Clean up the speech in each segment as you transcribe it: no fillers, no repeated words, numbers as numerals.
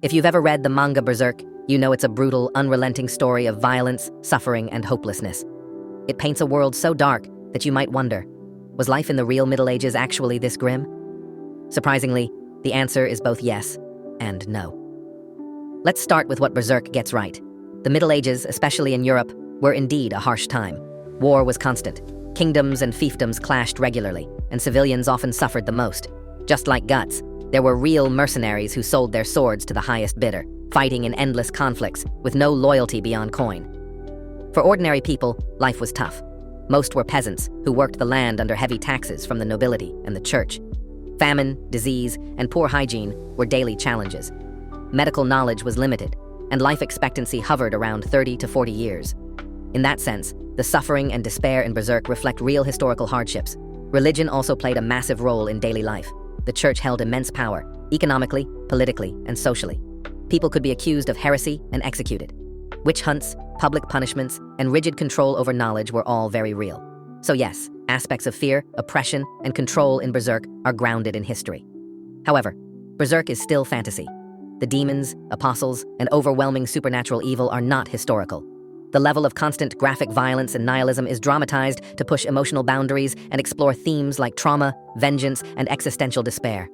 If you've ever read the manga Berserk, you know it's a brutal, unrelenting story of violence, suffering, and hopelessness. It paints a world so dark that you might wonder, was life in the real Middle Ages actually this grim? Surprisingly, the answer is both yes and no. Let's start with what Berserk gets right. The Middle Ages, especially in Europe, were indeed a harsh time. War was constant. Kingdoms and fiefdoms clashed regularly, and civilians often suffered the most. Just like Guts, there were real mercenaries who sold their swords to the highest bidder, fighting in endless conflicts with no loyalty beyond coin. For ordinary people, life was tough. Most were peasants who worked the land under heavy taxes from the nobility and the church. Famine, disease, and poor hygiene were daily challenges. Medical knowledge was limited, and life expectancy hovered around 30 to 40 years. In that sense, the suffering and despair in Berserk reflect real historical hardships. Religion also played a massive role in daily life. The church held immense power, economically, politically, and socially. People could be accused of heresy and executed. Witch hunts, public punishments, and rigid control over knowledge were all very real. So yes, aspects of fear, oppression, and control in Berserk are grounded in history. However, Berserk is still fantasy. The demons, apostles, and overwhelming supernatural evil are not historical. The level of constant graphic violence and nihilism is dramatized to push emotional boundaries and explore themes like trauma, vengeance, and existential despair.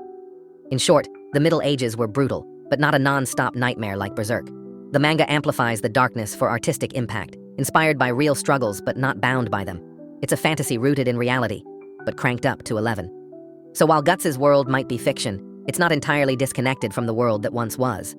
In short, the Middle Ages were brutal, but not a non-stop nightmare like Berserk. The manga amplifies the darkness for artistic impact, inspired by real struggles but not bound by them. It's a fantasy rooted in reality, but cranked up to 11. So while Guts' world might be fiction, it's not entirely disconnected from the world that once was.